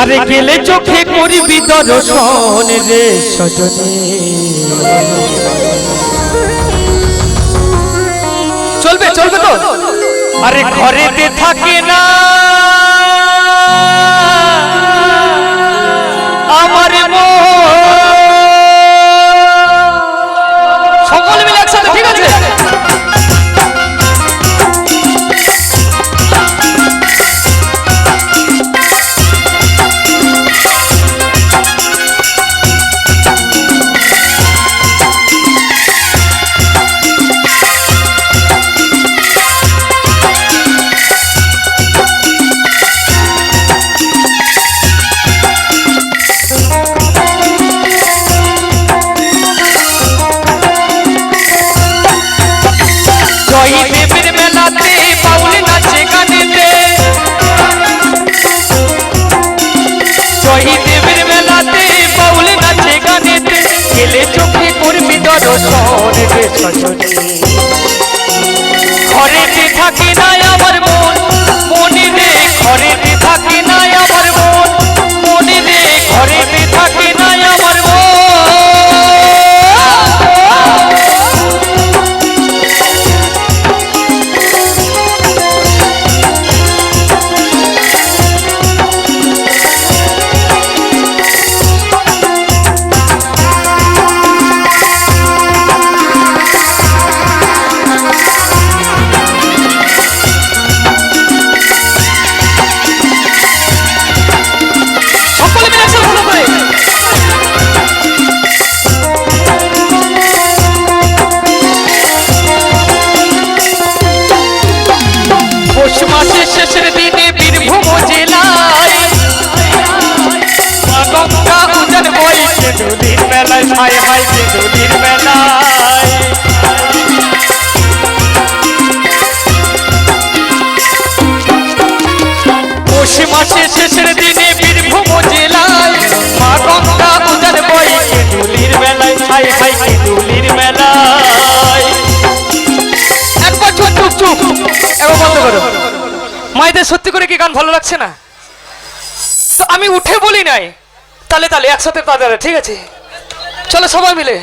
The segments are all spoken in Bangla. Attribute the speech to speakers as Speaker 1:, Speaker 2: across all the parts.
Speaker 1: আরে গেলে চোখে করবি দর্শন রে সজনী। চলবে চলবে তো। আরে ঘরেতে থাকে না আমার মন। সকলে মিলে একসাথে, ঠিক আছে? ঘরেতে থাকে না আমার মন মনে রে, ঘরেতে থাকে না আমার মন মনে রে, ঘরেতে থাকে না আমার মন। শেষের দিনে বীরভূম জেলায় গঙ্গা উজান বইছে নদীর মেলায়, হায় হায় নদীর মেলায়। পৌষ মাসে শেষের দিনে বীরভূম জেলায় মা গঙ্গা উজান বইছে নদীর মেলায়, হায় হায় নদীর মেলায়। এক বছর চুপ চুপ, এবার বন্ধ করো। মায়েদের সত্যি করে কি গান ভালো লাগছে না? তো আমি উঠে বলি নাই, তালে তালে একসাথে তাদের, ঠিক আছে? চলো সবাই মিলে।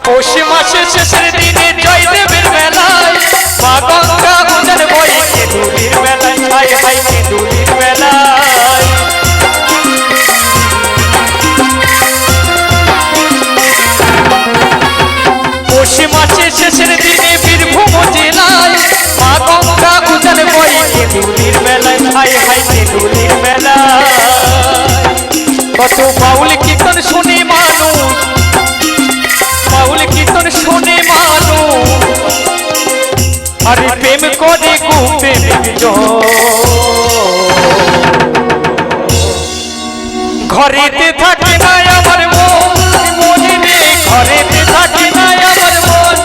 Speaker 1: পৌষ মাসের শেষের দিনে জয়দেবের মেলায় মা গঙ্গা উজান বইছে নদীর মেলায়, হায় হায় নদীর মেলায়। পৌষ মাসের শেষের দিনে বীরভূম জেলায় মা গঙ্গা উজান বইছে নদীর মেলায়, হায় হায় নদীর মেলায়। কত বাউল কীর্তন শুনে মানুষ, বাউল কীর্তন শুনে মানুষ আরে প্রেম করে প্রেমিক জন। ঘরেতে থাকে না আমার মন মনে রে, ঘরেতে থাকে না আমার মন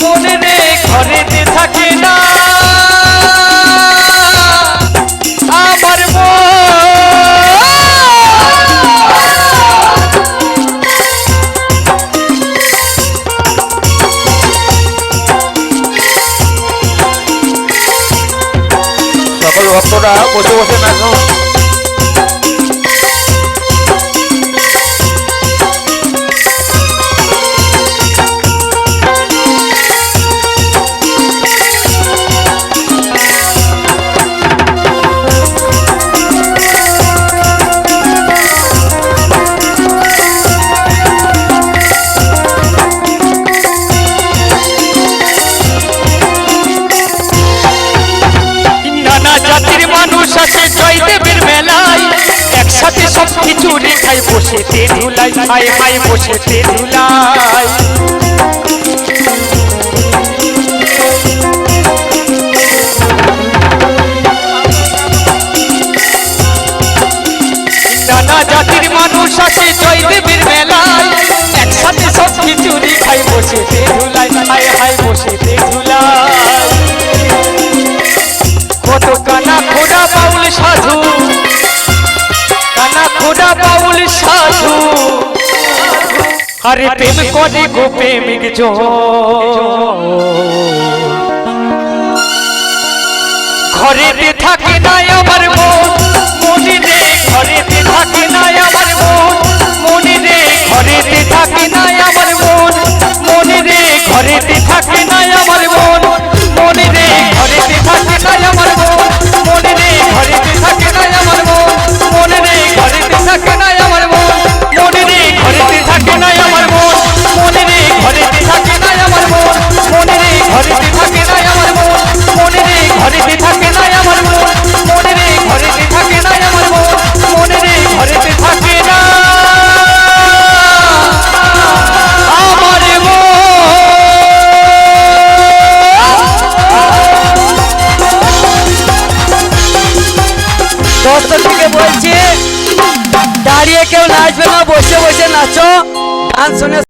Speaker 1: মনে রে, ঘরেতে থাকে না আমার মন। সকল ভক্তরা বসে বসে নাচুন। জয়দেবের মেলায় একসাথে সব কিছু রেখায় বসেতে ধুলাই, হায় হায় বসেতে ধুলাই। নানা জাতির মানুষ আছে জয়দেবের মেলায় একসাথে সব কিছু রেখায় বসেতে ধুলাই, হায় হায় বসেতে ধুলাই। কত কানা খোড়া বাউল সাধু, কানা খোড়া বাউল সাধু আরে প্রেম করে প্রেমিক জন। ঘরেতে থাকে না আমার মন
Speaker 2: সরস্বতীকে বলছি দাঁড়িয়ে কেউ নাচবে না, বসে বসে নাচো। গান শুনে